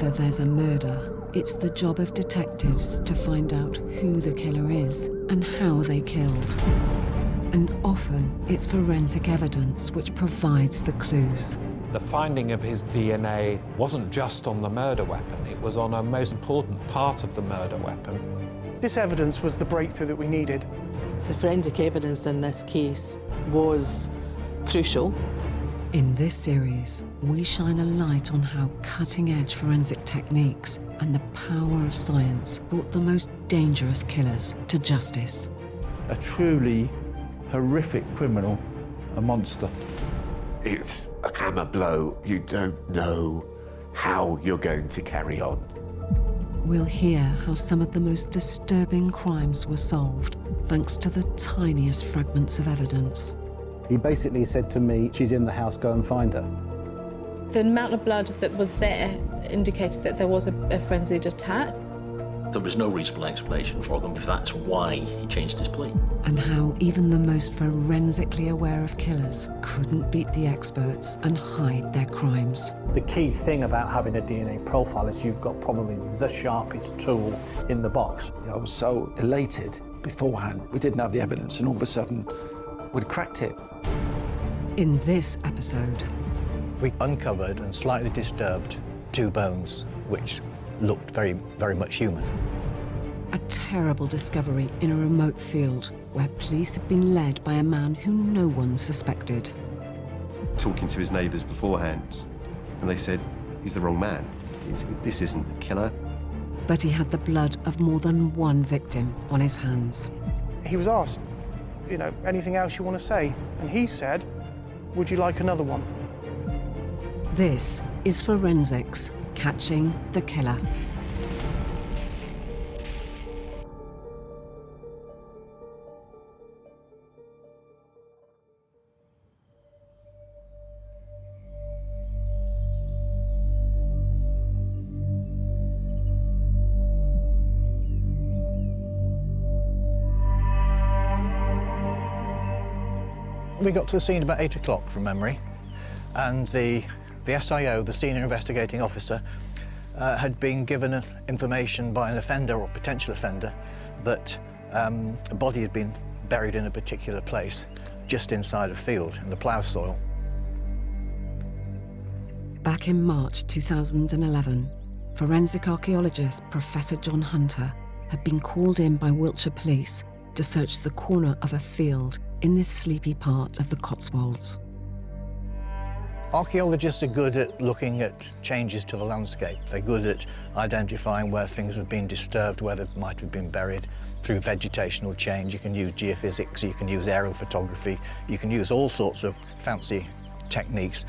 Whenever there's a murder, it's the job of detectives to find out who the killer is and how they killed. And often, it's forensic evidence which provides the clues. The finding of his DNA wasn't just on the murder weapon, it was on a most important part of the murder weapon. This evidence was the breakthrough that we needed. The forensic evidence in this case was crucial. In this series, we shine a light on how cutting-edge forensic techniques and the power of science brought the most dangerous killers to justice. A truly horrific criminal, a monster. It's a hammer blow. You don't know how you're going to carry on. We'll hear how some of the most disturbing crimes were solved thanks to the tiniest fragments of evidence. He basically said to me, she's in the house, go and find her. The amount of blood that was there indicated that there was a frenzied attack. There was no reasonable explanation for them if that's why he changed his plea. And how even the most forensically aware of killers couldn't beat the experts and hide their crimes. The key thing about having a DNA profile is you've got probably the sharpest tool in the box. I was so elated beforehand. We didn't have the evidence, and all of a sudden, we'd cracked it. In this episode, We uncovered and slightly disturbed 2 bones, which looked very, very much human. a terrible discovery in a remote field where police had been led by a man who no one suspected. Talking to his neighbours beforehand, and they said, he's the wrong man. This isn't the killer. But he had the blood of more than one victim on his hands. He was asked, anything else you want to say? And he said, would you like another one? This is Forensics, Catching the Killer. We got to the scene about 8 o'clock from memory, and the SIO, the Senior Investigating Officer, had been given information by an offender or potential offender that a body had been buried in a particular place just inside a field in the plough soil. Back in March 2011, forensic archaeologist Professor John Hunter had been called in by Wiltshire Police to search the corner of a field in this sleepy part of the Cotswolds. Archaeologists are good at looking at changes to the landscape. They're good at identifying where things have been disturbed, where they might have been buried through vegetational change. You can use geophysics, you can use aerial photography, you can use all sorts of fancy techniques.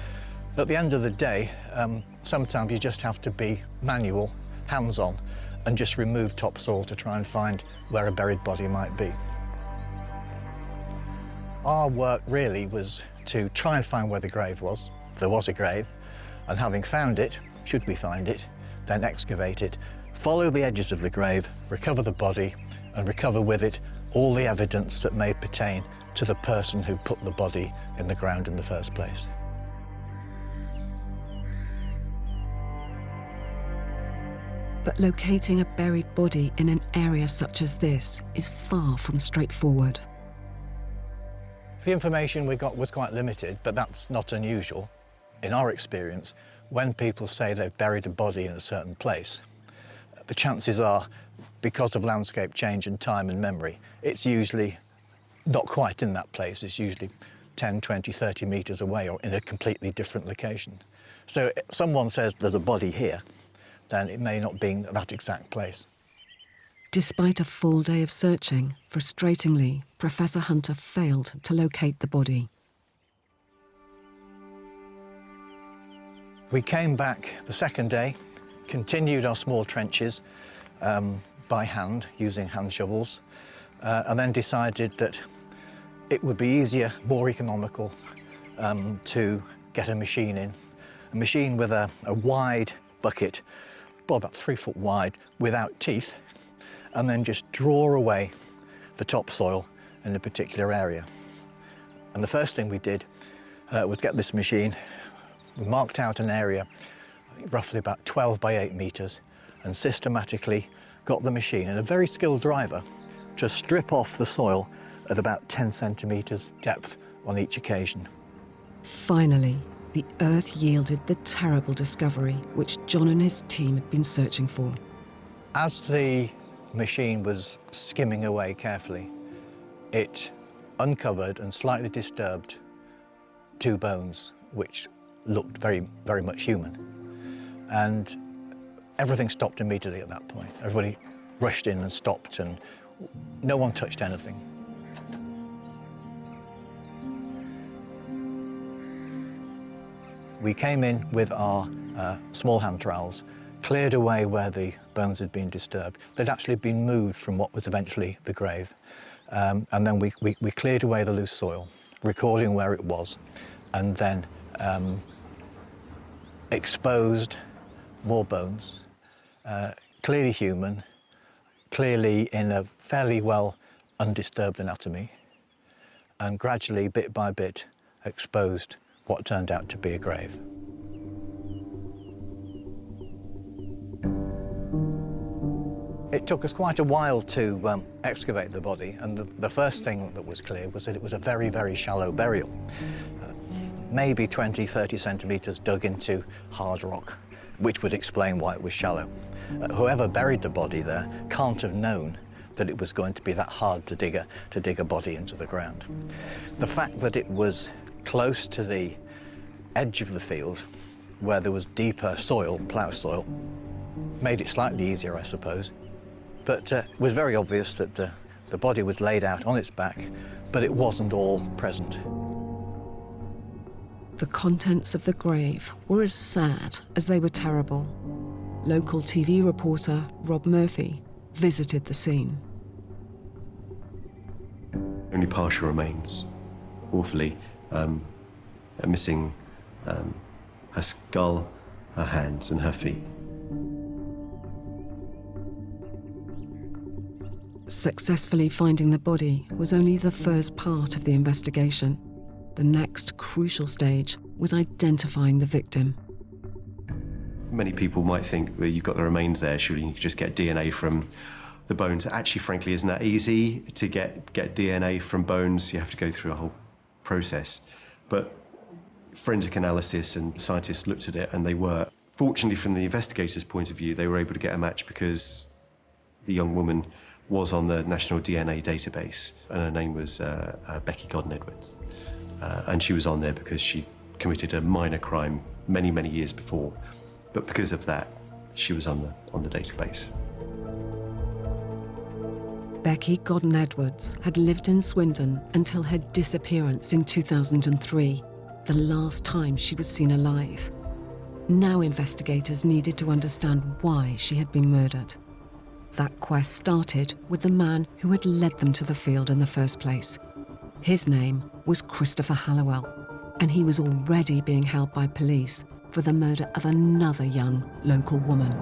At the end of the day, sometimes you just have to be manual, hands-on, and just remove topsoil to try and find where a buried body might be. Our work really was to try and find where the grave was. If there was a grave, and having found it, should we find it, then excavate it, follow the edges of the grave, recover the body, and recover with it all the evidence that may pertain to the person who put the body in the ground in the first place. But locating a buried body in an area such as this is far from straightforward. The information we got was quite limited, but that's not unusual. In our experience, when people say they've buried a body in a certain place, the chances are, because of landscape change and time and memory, it's usually not quite in that place. It's usually 10, 20, 30 metres away or in a completely different location. So if someone says there's a body here, then it may not be in that exact place. Despite a full day of searching, frustratingly, Professor Hunter failed to locate the body. We came back the second day, continued our small trenches by hand, using hand shovels, and then decided that it would be easier, more economical, to get a machine in. A machine with a wide bucket, about 3 foot wide, without teeth, and then just draw away the topsoil in a particular area. And the first thing we did was get this machine. We marked out an area roughly about 12 by 8 metres, and systematically got the machine, and a very skilled driver, to strip off the soil at about 10 centimetres depth on each occasion. Finally, the earth yielded the terrible discovery which John and his team had been searching for. As the machine was skimming away carefully, it uncovered and slightly disturbed 2 bones, which looked very, very much human. And everything stopped immediately at that point. Everybody rushed in and stopped, and no one touched anything. We came in with our small hand trowels, cleared away where the bones had been disturbed. They'd actually been moved from what was eventually the grave. And then we cleared away the loose soil, recording where it was, and then exposed more bones, clearly human, clearly in a fairly well undisturbed anatomy, and gradually, bit by bit, exposed what turned out to be a grave. It took us quite a while to excavate the body, and the first thing that was clear was that it was a very, very shallow burial. Maybe 20, 30 centimetres dug into hard rock, which would explain why it was shallow. Whoever buried the body there can't have known that it was going to be that hard to dig a body into the ground. The fact that it was close to the edge of the field, where there was deeper soil, plough soil, made it slightly easier, I suppose. But it was very obvious that the body was laid out on its back, but it wasn't all present. The contents of the grave were as sad as they were terrible. Local TV reporter Rob Murphy visited the scene. Only partial remains, awfully, missing her skull, her hands and her feet. Successfully finding the body was only the first part of the investigation. The next crucial stage was identifying the victim. Many people might think, well, you've got the remains there, surely you could just get DNA from the bones. Actually, frankly, isn't that easy to get DNA from bones? You have to go through a whole process. But forensic analysis and scientists looked at it, and they were, fortunately from the investigators' point of view, they were able to get a match because the young woman was on the National DNA database, and her name was Becky Godden-Edwards. And she was on there because she committed a minor crime many, many years before. But because of that, she was on the database. Becky Godden-Edwards had lived in Swindon until her disappearance in 2003, the last time she was seen alive. Now investigators needed to understand why she had been murdered. That quest started with the man who had led them to the field in the first place. His name was Christopher Hallowell, and he was already being held by police for the murder of another young local woman.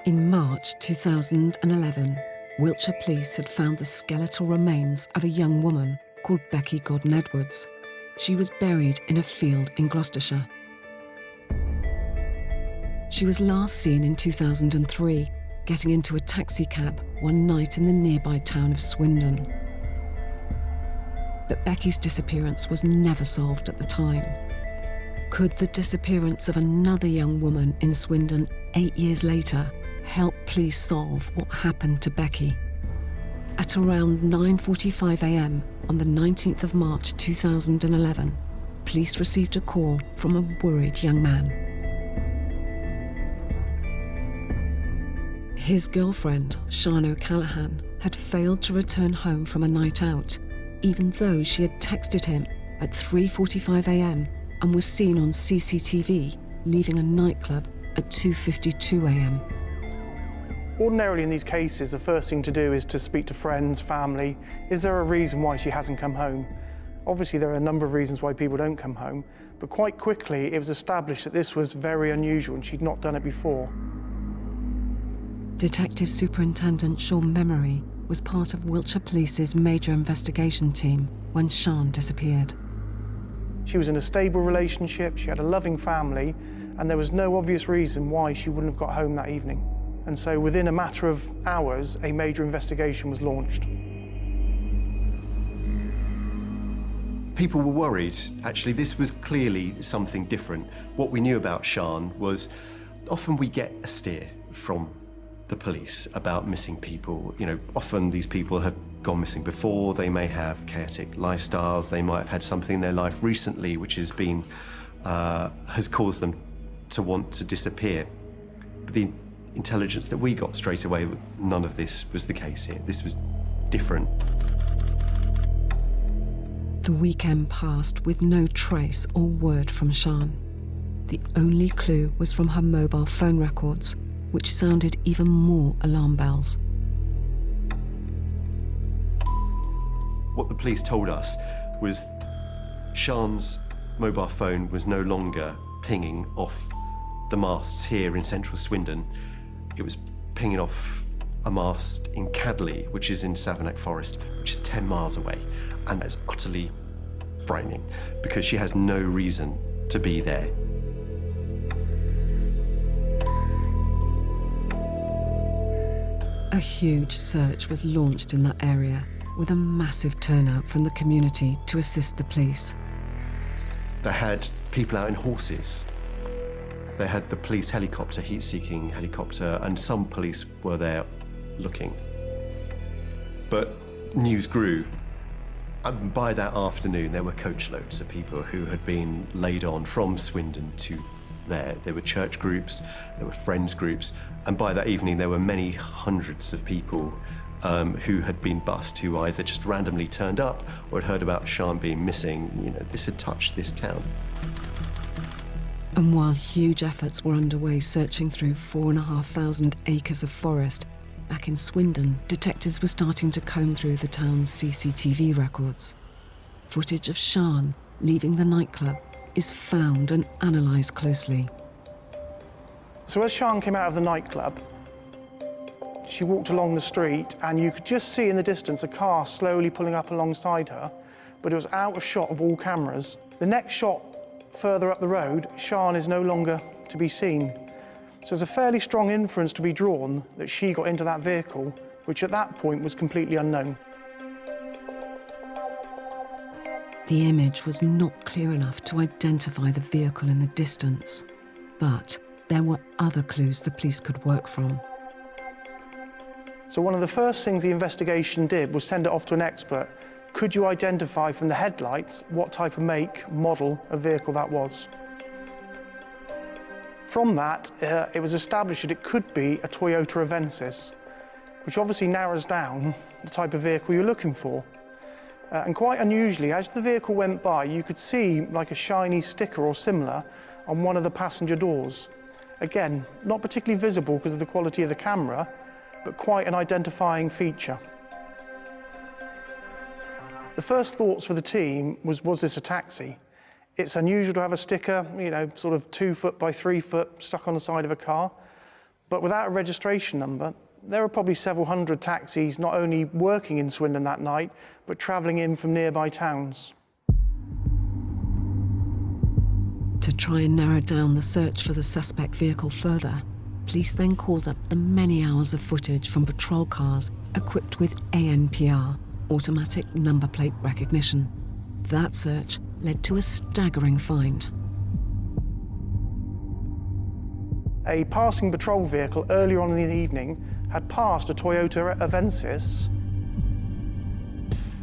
In March 2011, Wiltshire police had found the skeletal remains of a young woman called Becky Godden-Edwards. She was buried in a field in Gloucestershire. She was last seen in 2003, getting into a taxi cab one night in the nearby town of Swindon. But Becky's disappearance was never solved at the time. Could the disappearance of another young woman in Swindon 8 years later help police solve what happened to Becky? At around 9:45 a.m. on the 19th of March 2011, police received a call from a worried young man. His girlfriend, Sian O'Callaghan, had failed to return home from a night out, even though she had texted him at 3:45 a.m. and was seen on CCTV leaving a nightclub at 2:52 a.m. Ordinarily in these cases, the first thing to do is to speak to friends, family. Is there a reason why she hasn't come home? Obviously, there are a number of reasons why people don't come home, but quite quickly it was established that this was very unusual and she'd not done it before. Detective Superintendent Sean Memory was part of Wiltshire Police's major investigation team when Sian disappeared. She was in a stable relationship, she had a loving family, and there was no obvious reason why she wouldn't have got home that evening. And so within a matter of hours, a major investigation was launched. People were worried. Actually, this was clearly something different. What we knew about Sian was often we get a steer from the police about missing people. You know, often these people have gone missing before, they may have chaotic lifestyles, they might have had something in their life recently which has been, has caused them to want to disappear. But the intelligence that we got straight away, none of this was the case here. This was different. The weekend passed with no trace or word from Sian. The only clue was from her mobile phone records, which sounded even more alarm bells. What the police told us was Sian's mobile phone was no longer pinging off the masts here in central Swindon. It was pinging off a mast in Cadley, which is in Savernake Forest, which is 10 miles away. And that's utterly frightening because she has no reason to be there. A huge search was launched in that area, with a massive turnout from the community to assist the police. They had people out in horses. They had the police helicopter, heat-seeking helicopter, and some police were there looking. But news grew. And by that afternoon, there were coachloads of people who had been laid on from Swindon to there. There were church groups, there were friends groups, and by that evening, there were many hundreds of people who had been bussed, who either just randomly turned up or had heard about Sian being missing. You know, this had touched this town. And while huge efforts were underway searching through 4,500 acres of forest, back in Swindon, detectives were starting to comb through the town's CCTV records. Footage of Sian leaving the nightclub is found and analysed closely. So as Sian came out of the nightclub, she walked along the street and you could just see in the distance a car slowly pulling up alongside her, but it was out of shot of all cameras. The next shot further up the road, Sian is no longer to be seen. So there's a fairly strong inference to be drawn that she got into that vehicle, which at that point was completely unknown. The image was not clear enough to identify the vehicle in the distance, but there were other clues the police could work from. So one of the first things the investigation did was send it off to an expert. Could you identify from the headlights what type of make, model of vehicle that was? From that, it was established that it could be a Toyota Avensis, which obviously narrows down the type of vehicle you're looking for. And quite unusually, as the vehicle went by, you could see like a shiny sticker or similar on one of the passenger doors. Again, not particularly visible because of the quality of the camera, but quite an identifying feature. The first thoughts for the team was this a taxi? It's unusual to have a sticker, you know, sort of 2 foot by 3 foot stuck on the side of a car, but without a registration number, there were probably several hundred taxis not only working in Swindon that night, but travelling in from nearby towns. To try and narrow down the search for the suspect vehicle further, police then called up the many hours of footage from patrol cars equipped with ANPR, automatic number plate recognition. That search led to a staggering find. A passing patrol vehicle earlier on in the evening had passed a Toyota Avensis.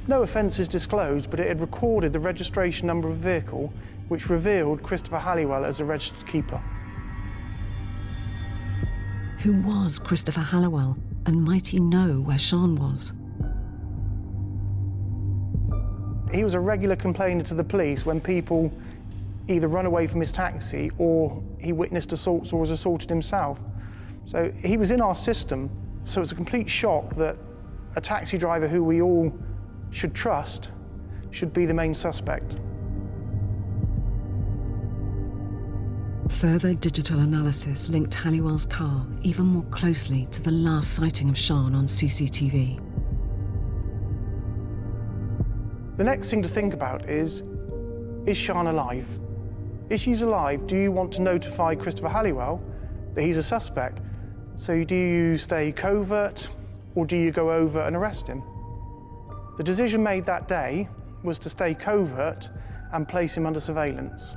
No offences disclosed, but it had recorded the registration number of the vehicle, which revealed Christopher Halliwell as a registered keeper. Who was Christopher Halliwell, and might he know where Sian was? He was a regular complainer to the police when people either run away from his taxi or he witnessed assaults or was assaulted himself. So he was in our system, so it's a complete shock that a taxi driver who we all should trust should be the main suspect. Further digital analysis linked Halliwell's car even more closely to the last sighting of Sian on CCTV. The next thing to think about is Sian alive? If she's alive, do you want to notify Christopher Halliwell that he's a suspect? So do you stay covert, or do you go over and arrest him? The decision made that day was to stay covert and place him under surveillance.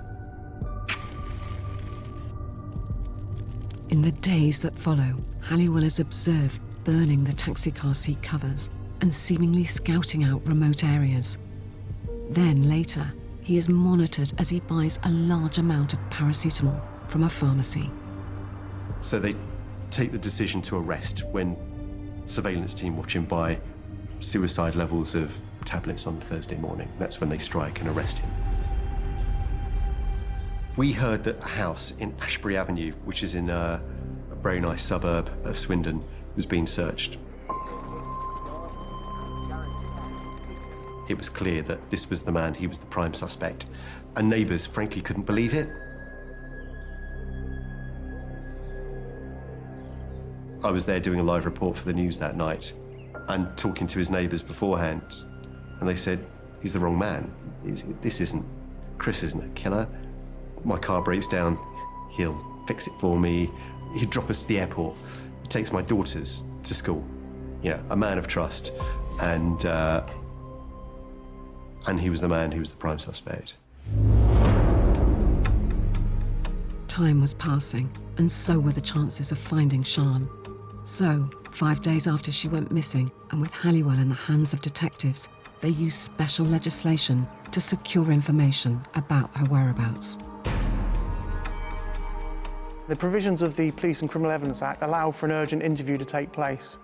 In the days that follow, Halliwell is observed burning the taxi-car seat covers and seemingly scouting out remote areas. Then later, he is monitored as he buys a large amount of paracetamol from a pharmacy. So they take the decision to arrest when surveillance team watch him buy suicide levels of tablets on the Thursday morning. That's when they strike and arrest him. We heard that a house in Ashbury Avenue, which is in a very nice suburb of Swindon, was being searched. It was clear that this was the man, he was the prime suspect, and neighbours frankly couldn't believe it. I was there doing a live report for the news that night and talking to his neighbours beforehand, and they said, he's the wrong man. Chris isn't a killer. My car breaks down, he'll fix it for me. He'd drop us to the airport. He takes my daughters to school. You know, a man of trust. And he was the man who was the prime suspect. Time was passing, and so were the chances of finding Sian. So, 5 days after she went missing, and with Halliwell in the hands of detectives, they used special legislation to secure information about her whereabouts. The provisions of the Police and Criminal Evidence Act allow for an urgent interview to take place.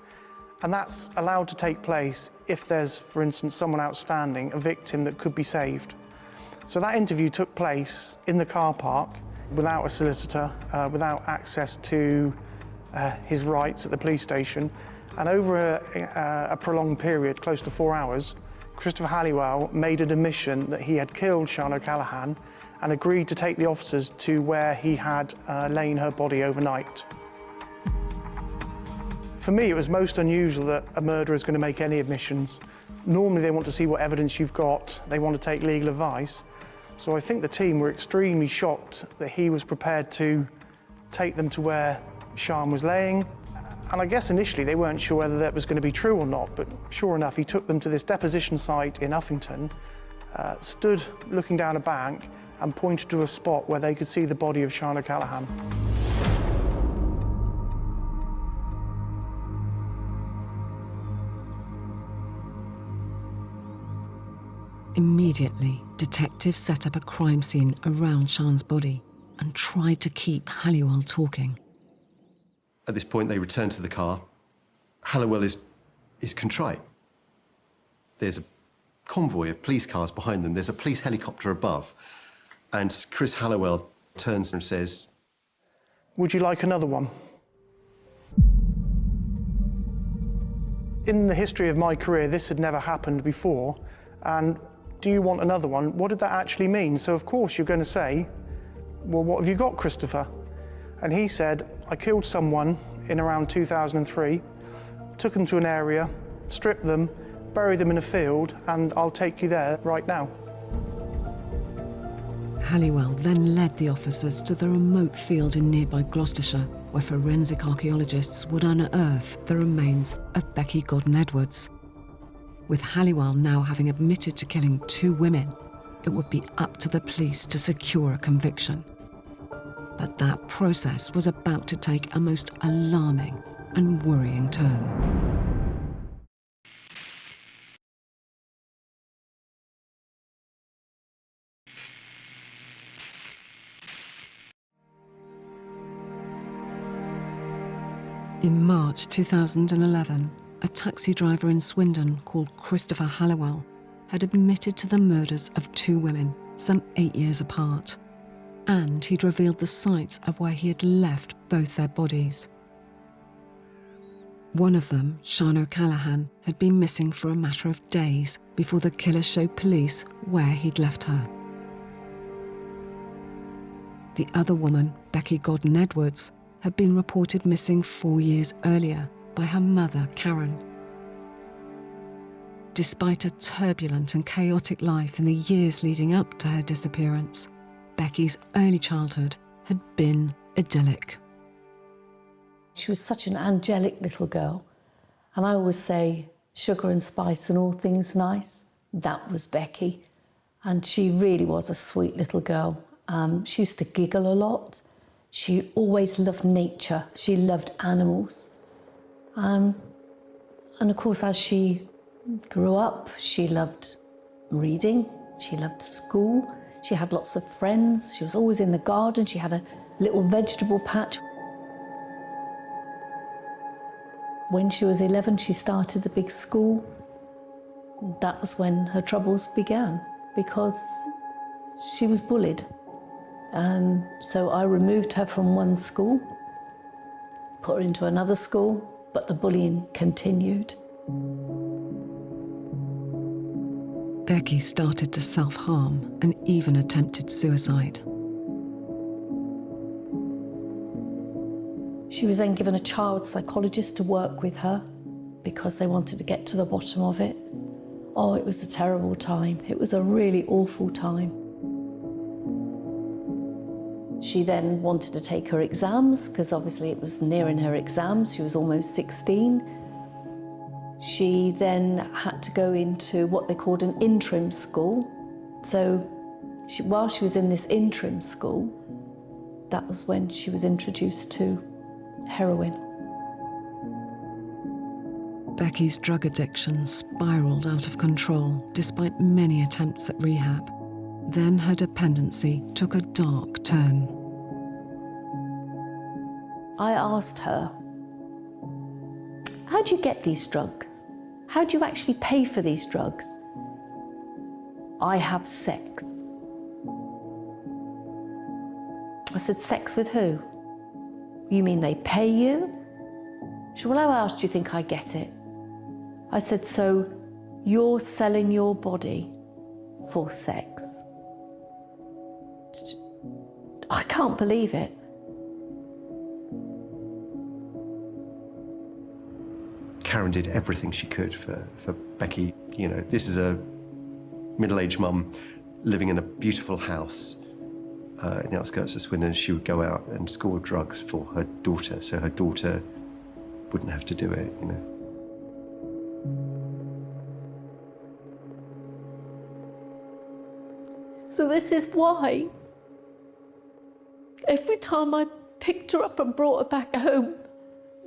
And that's allowed to take place if there's, for instance, someone outstanding, a victim that could be saved. So that interview took place in the car park without a solicitor, without access to his rights at the police station. And over a prolonged period, close to 4 hours, Christopher Halliwell made an admission that he had killed Sian O'Callaghan and agreed to take the officers to where he had lain her body overnight. For me, it was most unusual that a murderer is going to make any admissions. Normally, they want to see what evidence you've got. They want to take legal advice. So I think the team were extremely shocked that he was prepared to take them to where Sian was laying. And I guess initially they weren't sure whether that was going to be true or not, but sure enough, he took them to this deposition site in Uffington, stood looking down a bank and pointed to a spot where they could see the body of Sian O'Callaghan. Immediately, detectives set up a crime scene around Sian's body and tried to keep Halliwell talking. At this point, they return to the car. Halliwell is contrite. There's a convoy of police cars behind them. There's a police helicopter above. And Chris Halliwell turns and says, "Would you like another one?" In the history of my career, this had never happened before. And do you want another one? What did that actually mean? So of course you're going to say, well, what have you got, Christopher? And he said, I killed someone in around 2003, took them to an area, stripped them, buried them in a field, and I'll take you there right now. Halliwell then led the officers to the remote field in nearby Gloucestershire, where forensic archaeologists would unearth the remains of Becky Godden-Edwards. With Halliwell now having admitted to killing 2 women, it would be up to the police to secure a conviction. But that process was about to take a most alarming and worrying turn. In March 2011, a taxi driver in Swindon called Christopher Halliwell had admitted to the murders of 2 women, some 8 years apart, and he'd revealed the sites of where he had left both their bodies. One of them, Sian O'Callaghan, had been missing for a matter of days before the killer showed police where he'd left her. The other woman, Becky Godden-Edwards, had been reported missing 4 years earlier by her mother, Karen. Despite a turbulent and chaotic life in the years leading up to her disappearance, Becky's early childhood had been idyllic. She was such an angelic little girl, and I always say sugar and spice and all things nice. That was Becky, and she really was a sweet little girl. She used to giggle a lot. She always loved nature. She loved animals. And of course, as she grew up, she loved reading. She loved school. She had lots of friends. She was always in the garden. She had a little vegetable patch. When she was 11, she started the big school. That was when her troubles began, because she was bullied. So I removed her from one school, put her into another school, but the bullying continued. Becky started to self-harm and even attempted suicide. She was then given a child psychologist to work with her because they wanted to get to the bottom of it. Oh, it was a terrible time. It was a really awful time. She then wanted to take her exams because obviously it was nearing her exams. She was almost 16. She then had to go into what they called an interim school. So while she was in this interim school, that was when she was introduced to heroin. Becky's drug addiction spiraled out of control despite many attempts at rehab. Then her dependency took a dark turn. I asked her, how do you get these drugs? How do you actually pay for these drugs? I have sex. I said, sex with who? You mean they pay you? She said, well, how else do you think I get it? I said, so you're selling your body for sex? I can't believe it. Karen did everything she could for Becky. You know, this is a middle-aged mum living in a beautiful house in the outskirts of Swindon. She would go out and score drugs for her daughter, so her daughter wouldn't have to do it, you know. So this is why every time I picked her up and brought her back home,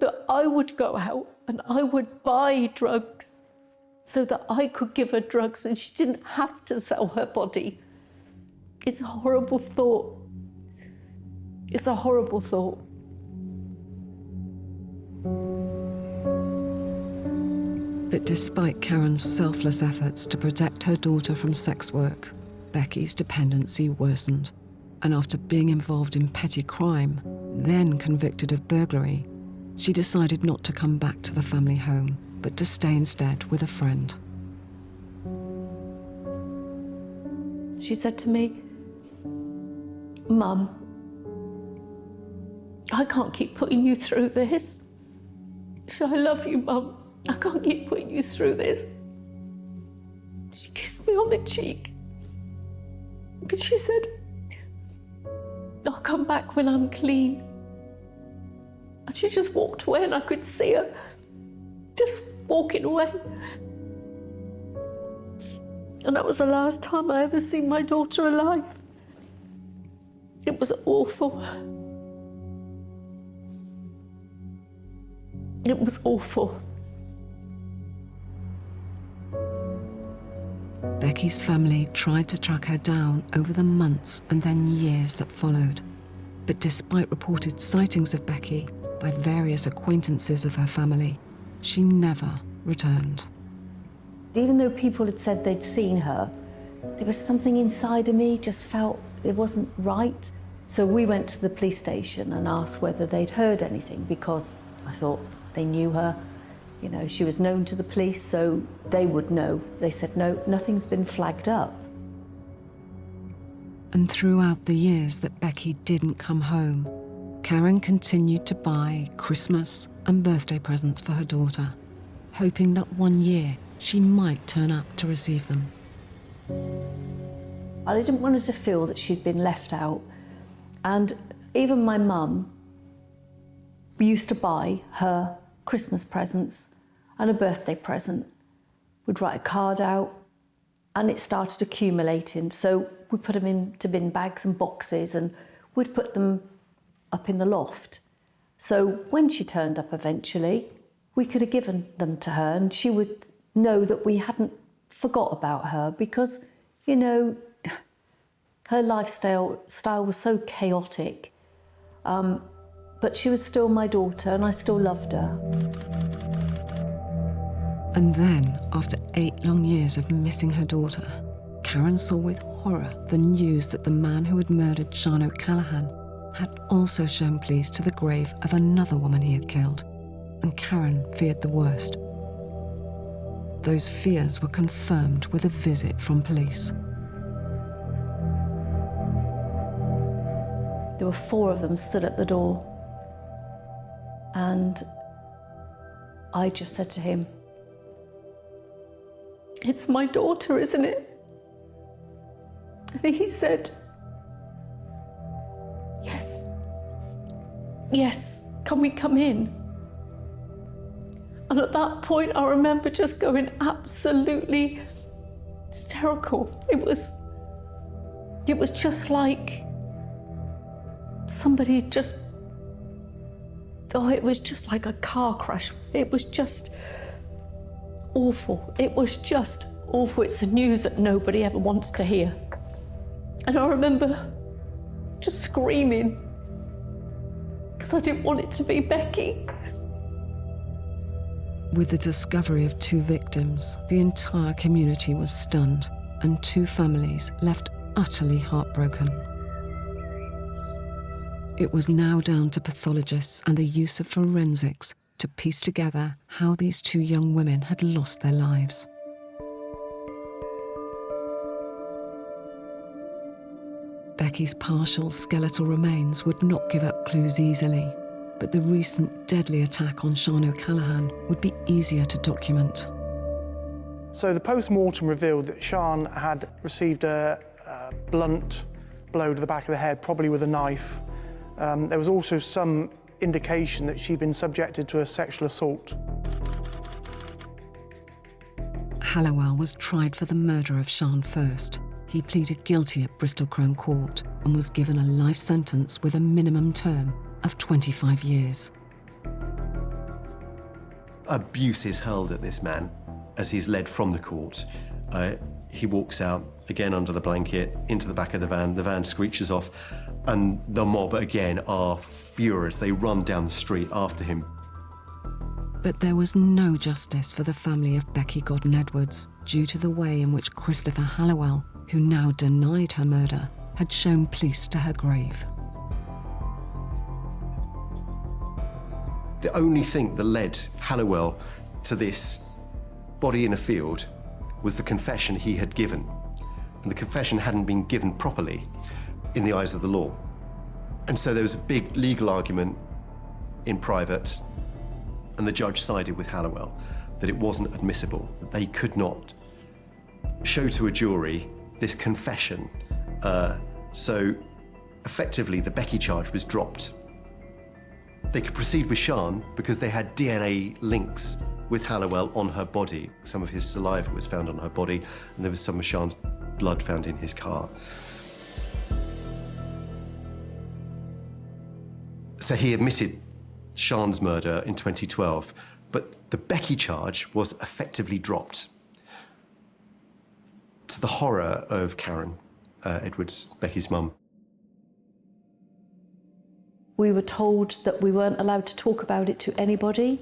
that I would go out and I would buy drugs so that I could give her drugs and she didn't have to sell her body. It's a horrible thought. It's a horrible thought. But despite Karen's selfless efforts to protect her daughter from sex work, Becky's dependency worsened. And after being involved in petty crime, then convicted of burglary, she decided not to come back to the family home, but to stay instead with a friend. She said to me, Mum, I can't keep putting you through this. She said, I love you, Mum. I can't keep putting you through this. She kissed me on the cheek. And she said, I'll come back when I'm clean. And she just walked away and I could see her just walking away. And that was the last time I ever seen my daughter alive. It was awful. It was awful. Becky's family tried to track her down over the months and then years that followed. But despite reported sightings of Becky by various acquaintances of her family, she never returned. Even though people had said they'd seen her, there was something inside of me just felt it wasn't right. So we went to the police station and asked whether they'd heard anything, because I thought they knew her, You know, she was known to the police, so they would know. They said, no, nothing's been flagged up. And throughout the years that Becky didn't come home, Karen continued to buy Christmas and birthday presents for her daughter, hoping that one year she might turn up to receive them. I didn't want her to feel that she'd been left out. And even my mum used to buy her Christmas presents and a birthday present. We'd write a card out and it started accumulating. So we put them into bin bags and boxes and we'd put them up in the loft. So when she turned up eventually, we could have given them to her and she would know that we hadn't forgot about her because, you know, her lifestyle was so chaotic. But she was still my daughter and I still loved her. And then, after 8 long years of missing her daughter, Karen saw with horror the news that the man who had murdered Sian O'Callaghan had also shown police to the grave of another woman he had killed, and Karen feared the worst. Those fears were confirmed with a visit from police. There were 4 of them stood at the door. And I just said to him, "It's my daughter, isn't it?" And he said, "Yes. Yes, can we come in?" And at that point, I remember just going absolutely hysterical. It was just like somebody just, it was just like a car crash. It was just awful. It was just awful. It's the news that nobody ever wants to hear. And I remember just screaming because I didn't want it to be Becky. With the discovery of 2 victims, the entire community was stunned and 2 families left utterly heartbroken. It was now down to pathologists and the use of forensics to piece together how these 2 young women had lost their lives. Becky's partial skeletal remains would not give up clues easily, but the recent deadly attack on Sian O'Callaghan would be easier to document. So the post-mortem revealed that Sian had received a blunt blow to the back of the head, probably with a knife. There was also some indication that she'd been subjected to a sexual assault. Halliwell was tried for the murder of Sian first. He pleaded guilty at Bristol Crown Court and was given a life sentence with a minimum term of 25 years. Abuse is hurled at this man as he's led from the court. He walks out, again under the blanket, into the back of the van screeches off, and the mob again are furious. They run down the street after him. But there was no justice for the family of Becky Godden-Edwards due to the way in which Christopher Halliwell, who now denied her murder, had shown police to her grave. The only thing that led Halliwell to this body in a field was the confession he had given. And the confession hadn't been given properly in the eyes of the law. And so there was a big legal argument in private, and the judge sided with Halliwell that it wasn't admissible, that they could not show to a jury this confession. So effectively, the Becky charge was dropped. They could proceed with Sian because they had DNA links with Halliwell on her body. Some of his saliva was found on her body, and there was some of Sian's blood found in his car. So he admitted Sian's murder in 2012, but the Becky charge was effectively dropped, to the horror of Karen Edwards, Becky's mum. We were told that we weren't allowed to talk about it to anybody.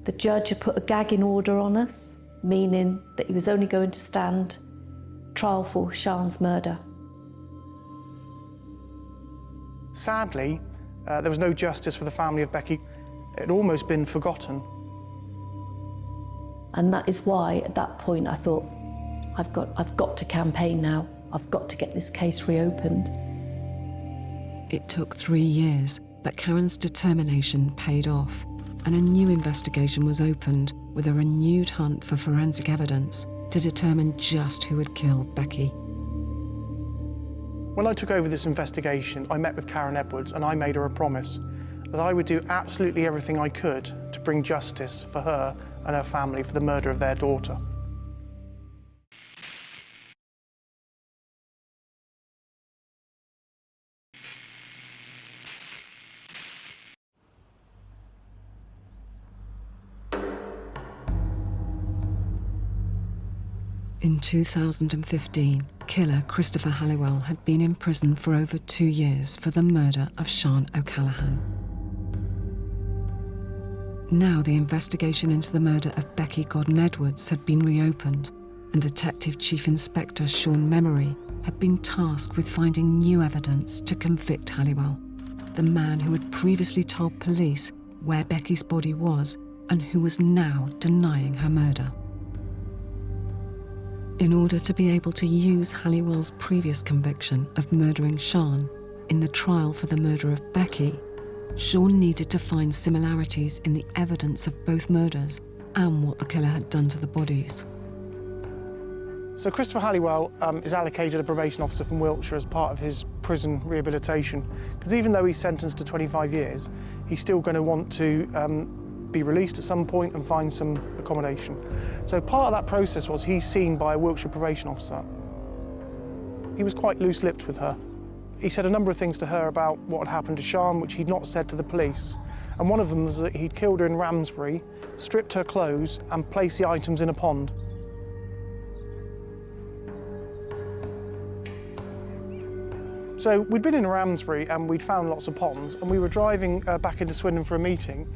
The judge had put a gagging order on us, meaning that he was only going to stand trial for Sian's murder. Sadly, there was no justice for the family of Becky. It had almost been forgotten. And that is why, at that point, I thought, I've got to campaign now. I've got to get this case reopened. It took 3 years, but Karen's determination paid off, and a new investigation was opened with a renewed hunt for forensic evidence to determine just who had killed Becky. When I took over this investigation, I met with Karen Edwards and I made her a promise that I would do absolutely everything I could to bring justice for her and her family for the murder of their daughter. In 2015, killer Christopher Halliwell had been in prison for over 2 years for the murder of Sian O'Callaghan. Now the investigation into the murder of Becky Godden-Edwards had been reopened, and Detective Chief Inspector Sean Memory had been tasked with finding new evidence to convict Halliwell, the man who had previously told police where Becky's body was and who was now denying her murder. In order to be able to use Halliwell's previous conviction of murdering Sian in the trial for the murder of Becky, Sean needed to find similarities in the evidence of both murders and what the killer had done to the bodies. So Christopher Halliwell is allocated a probation officer from Wiltshire as part of his prison rehabilitation, because even though he's sentenced to 25 years, he's still going to want to be released at some point and find some accommodation. So part of that process was he's seen by a Wiltshire probation officer. He was quite loose-lipped with her. He said a number of things to her about what had happened to Sian, which he'd not said to the police. And one of them was that he'd killed her in Ramsbury, stripped her clothes and placed the items in a pond. So we'd been in Ramsbury and we'd found lots of ponds, and we were driving back into Swindon for a meeting.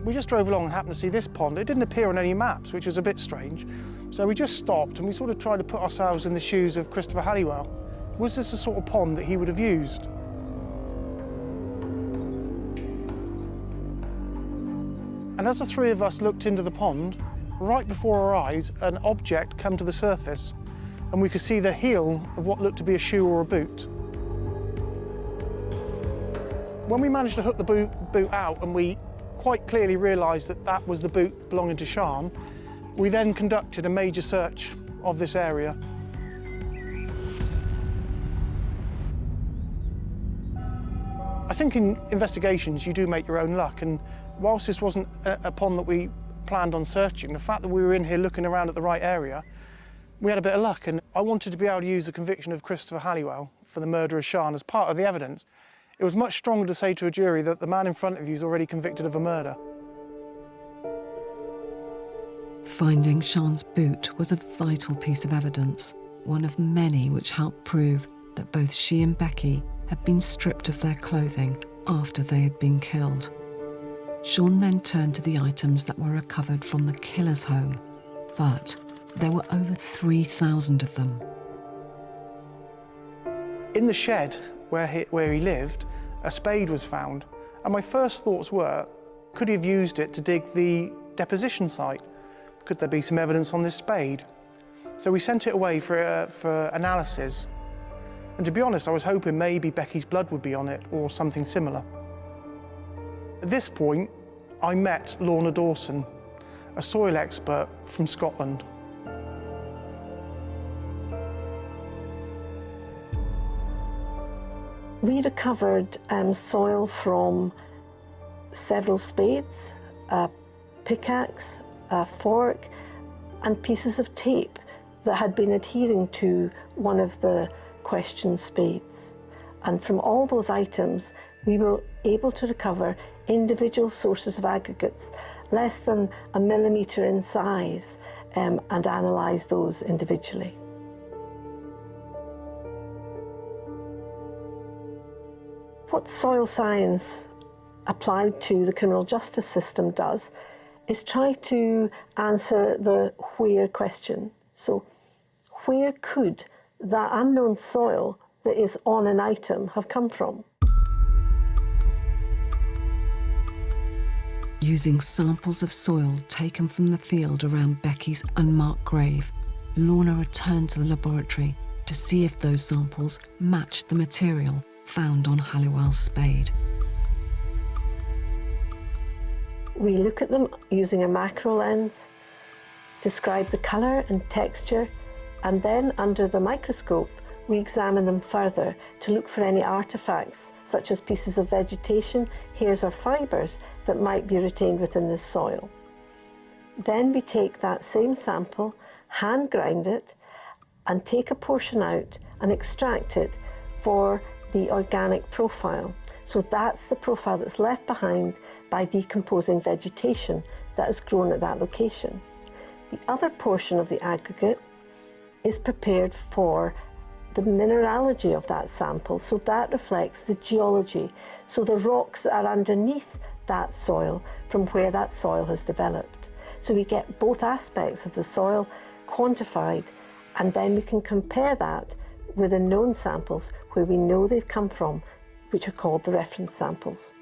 We just drove along and happened to see this pond. It didn't appear on any maps, which was a bit strange. So we just stopped and we sort of tried to put ourselves in the shoes of Christopher Halliwell. Was this the sort of pond that he would have used? And as the three of us looked into the pond, right before our eyes, an object came to the surface, and we could see the heel of what looked to be a shoe or a boot. When we managed to hook the boot out and we quite clearly realised that that was the boot belonging to Sian, we then conducted a major search of this area. I think in investigations you do make your own luck, and whilst this wasn't a pond that we planned on searching, the fact that we were in here looking around at the right area, we had a bit of luck, and I wanted to be able to use the conviction of Christopher Halliwell for the murder of Sian as part of the evidence. It was much stronger to say to a jury that the man in front of you is already convicted of a murder. Finding Sian's boot was a vital piece of evidence, one of many which helped prove that both she and Becky had been stripped of their clothing after they had been killed. Sean then turned to the items that were recovered from the killer's home, but there were over 3,000 of them. In the shed where he lived, a spade was found, and my first thoughts were, could he have used it to dig the deposition site? Could there be some evidence on this spade? So we sent it away for analysis, and to be honest, I was hoping maybe Becky's blood would be on it or something similar. At this point, I met Lorna Dawson, a soil expert from Scotland. We recovered soil from several spades, a pickaxe, a fork, and pieces of tape that had been adhering to one of the questioned spades. And from all those items, we were able to recover individual sources of aggregates less than a millimetre in size and analyse those individually. What soil science applied to the criminal justice system does is try to answer the where question. So where could that unknown soil that is on an item have come from? Using samples of soil taken from the field around Becky's unmarked grave, Lorna returned to the laboratory to see if those samples matched the material found on Halliwell's spade. We look at them using a macro lens, describe the colour and texture, and then under the microscope we examine them further to look for any artefacts, such as pieces of vegetation, hairs or fibres that might be retained within the soil. Then we take that same sample, hand grind it, and take a portion out and extract it for the organic profile. So that's the profile that's left behind by decomposing vegetation that has grown at that location. The other portion of the aggregate is prepared for the mineralogy of that sample, so that reflects the geology, so the rocks that are underneath that soil from where that soil has developed. So we get both aspects of the soil quantified, and then we can compare that with the known samples where we know they've come from, which are called the reference samples.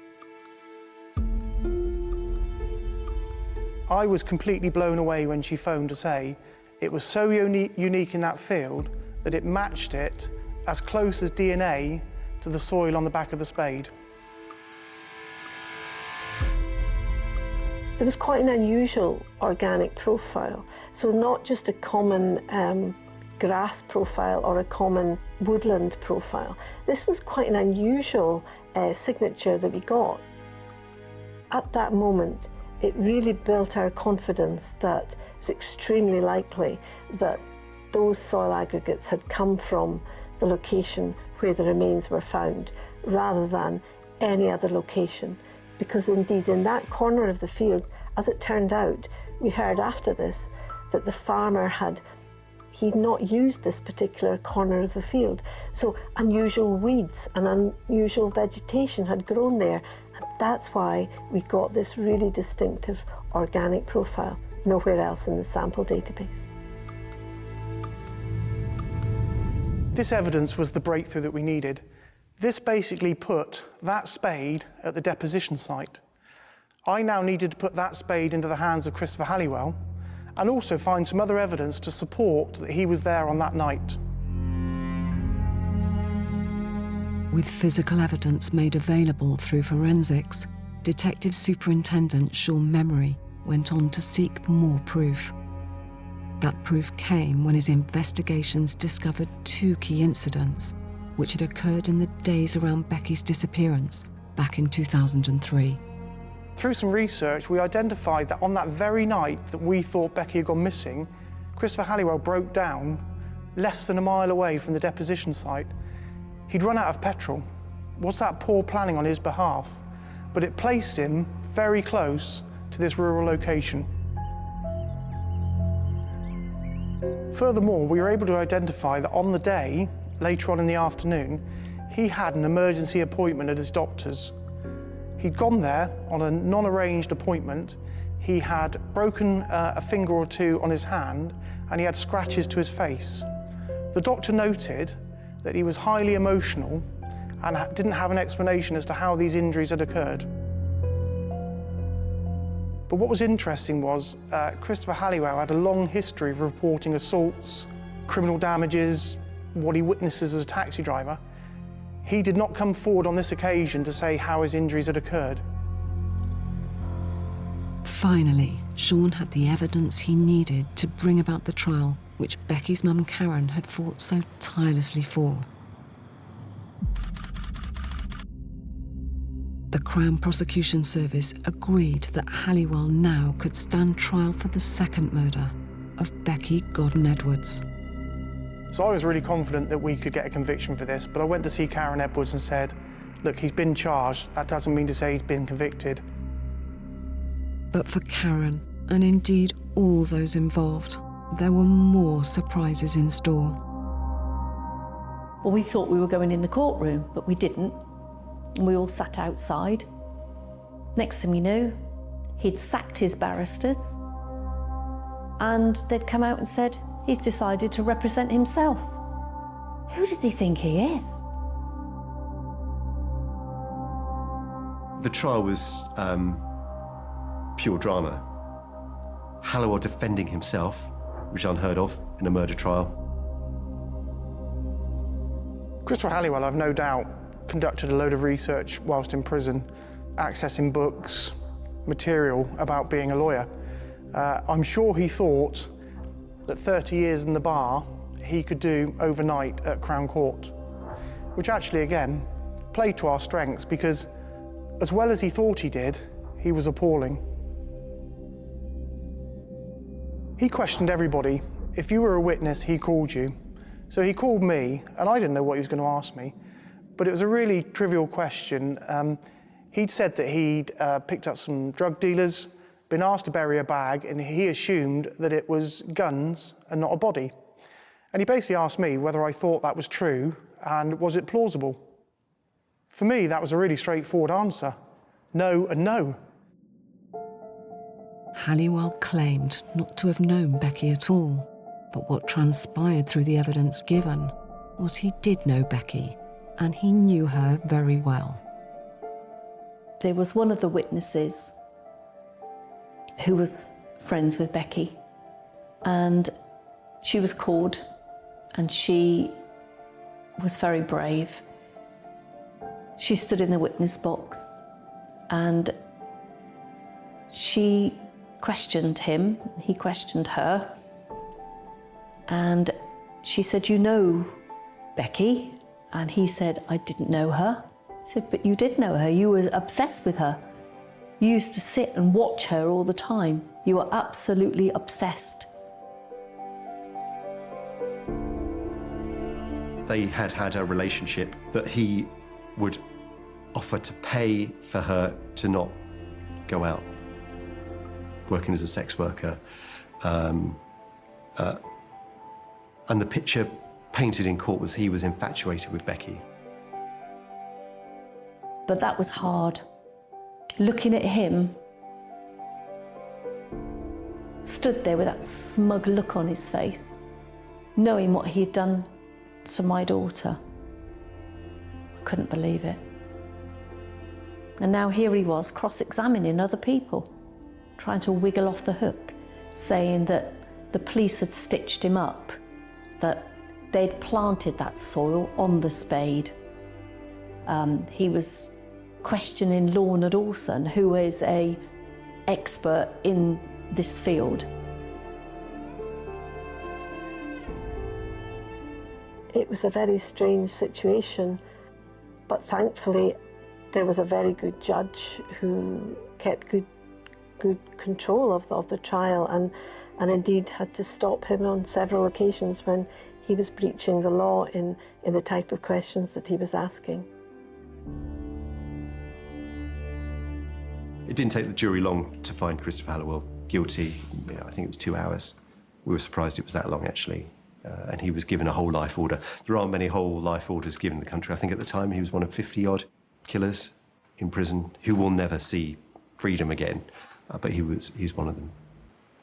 I was completely blown away when she phoned to say it was so unique in that field that it matched it as close as DNA to the soil on the back of the spade. There was quite an unusual organic profile, so not just a common grass profile or a common woodland profile. This was quite an unusual signature that we got. At that moment, it really built our confidence that it was extremely likely that those soil aggregates had come from the location where the remains were found, rather than any other location. Because indeed, in that corner of the field, as it turned out, we heard after this that the farmer he'd not used this particular corner of the field. So unusual weeds and unusual vegetation had grown there, and that's why we got this really distinctive organic profile, nowhere else in the sample database. This evidence was the breakthrough that we needed. This basically put that spade at the deposition site. I now needed to put that spade into the hands of Christopher Halliwell and also find some other evidence to support that he was there on that night. With physical evidence made available through forensics, Detective Superintendent Sean Memory went on to seek more proof. That proof came when his investigations discovered two key incidents which had occurred in the days around Becky's disappearance back in 2003. Through some research, we identified that on that very night that we thought Becky had gone missing, Christopher Halliwell broke down less than a mile away from the deposition site. He'd run out of petrol. Was that poor planning on his behalf? But it placed him very close to this rural location. Furthermore, we were able to identify that on the day, later on in the afternoon, he had an emergency appointment at his doctor's. He'd gone there on a non-arranged appointment. He had broken a finger or two on his hand, and he had scratches to his face. The doctor noted that he was highly emotional and didn't have an explanation as to how these injuries had occurred. But what was interesting was Christopher Halliwell had a long history of reporting assaults, criminal damages, what he witnesses as a taxi driver. He did not come forward on this occasion to say how his injuries had occurred. Finally, Sean had the evidence he needed to bring about the trial which Becky's mum Karen had fought so tirelessly for. The Crown Prosecution Service agreed that Halliwell now could stand trial for the second murder of Becky Godden Edwards. So I was really confident that we could get a conviction for this, but I went to see Karen Edwards and said, look, he's been charged. That doesn't mean to say he's been convicted. But for Karen, and indeed all those involved, there were more surprises in store. Well, we thought we were going in the courtroom, but we didn't. And we all sat outside. Next thing we knew, he'd sacked his barristers, and they'd come out and said, he's decided to represent himself. Who does he think he is? The trial was pure drama. Halliwell defending himself, which is unheard of in a murder trial. Christopher Halliwell, I've no doubt, conducted a load of research whilst in prison, accessing books, material about being a lawyer. I'm sure he thought that 30 years in the bar he could do overnight at Crown Court, which actually, again, played to our strengths because as well as he thought he did, he was appalling. He questioned everybody. If you were a witness, he called you. So he called me, and I didn't know what he was going to ask me, but it was a really trivial question. He'd said that he'd picked up some drug dealers, been asked to bury a bag, and he assumed that it was guns and not a body. And he basically asked me whether I thought that was true and was it plausible. For me, that was a really straightforward answer. No and no. Halliwell claimed not to have known Becky at all, but what transpired through the evidence given was he did know Becky, and he knew her very well. There was one of the witnesses who was friends with Becky, and she was called, and she was very brave. She stood in the witness box, and she questioned him, he questioned her, and she said, "You know Becky?" And he said, "I didn't know her." He said, "But you did know her, you were obsessed with her. You used to sit and watch her all the time. You were absolutely obsessed." They had had a relationship that he would offer to pay for her to not go out, working as a sex worker. And the picture painted in court was he was infatuated with Becky. But that was hard. Looking at him, stood there with that smug look on his face, knowing what he had done to my daughter. I couldn't believe it. And now here he was, cross-examining other people, trying to wiggle off the hook, saying that the police had stitched him up, that they'd planted that soil on the spade. He was questioning Lorna Dawson, who is an expert in this field. It was a very strange situation, but thankfully there was a very good judge who kept good control of the trial and indeed had to stop him on several occasions when he was breaching the law in the type of questions that he was asking. It didn't take the jury long to find Christopher Halliwell guilty. I think it was 2 hours. We were surprised it was that long, actually. And he was given a whole life order. There aren't many whole life orders given in the country. I think at the time he was one of 50-odd killers in prison who will never see freedom again. But he's one of them.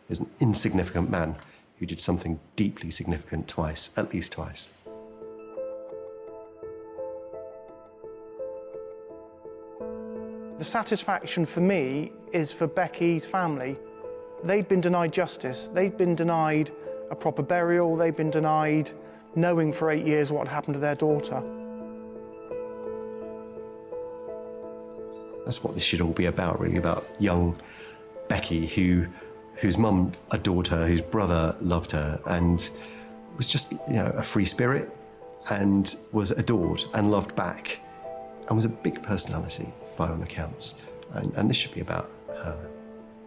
He's an insignificant man who did something deeply significant twice, at least twice. The satisfaction for me is for Becky's family. They'd been denied justice. They'd been denied a proper burial. They'd been denied knowing for 8 years what had happened to their daughter. That's what this should all be about, really, about young Becky, whose mum adored her, whose brother loved her, and was just, a free spirit, and was adored and loved back, and was a big personality by all accounts. And this should be about her,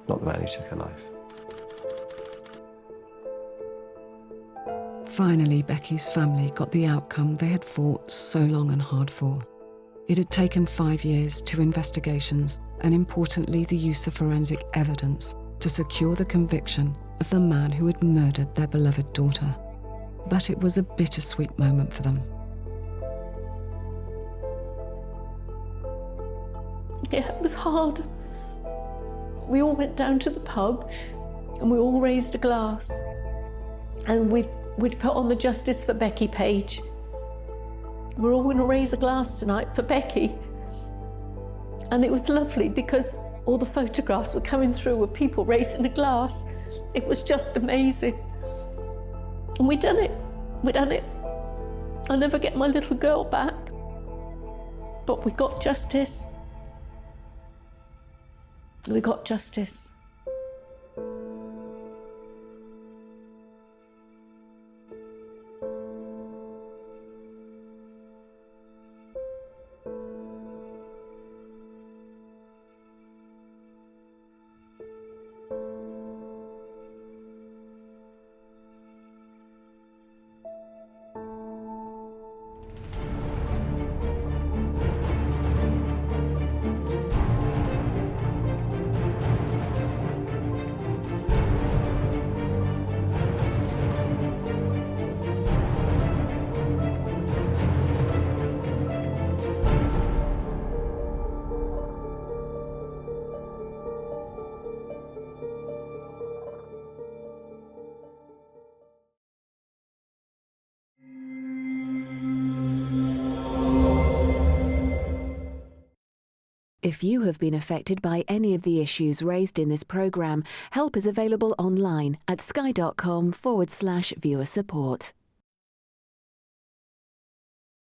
not the man who took her life. Finally, Becky's family got the outcome they had fought so long and hard for. It had taken 5 years, 2 investigations, and importantly, the use of forensic evidence to secure the conviction of the man who had murdered their beloved daughter. But it was a bittersweet moment for them. Yeah, it was hard. We all went down to the pub and we all raised a glass. And we'd put on the Justice for Becky page. We're all going to raise a glass tonight for Becky. And it was lovely because All the photographs were coming through with people raising the glass. It was just amazing. And we done it. We done it. I'll never get my little girl back. But we got justice. We got justice. If you have been affected by any of the issues raised in this programme, help is available online at sky.com/viewer support.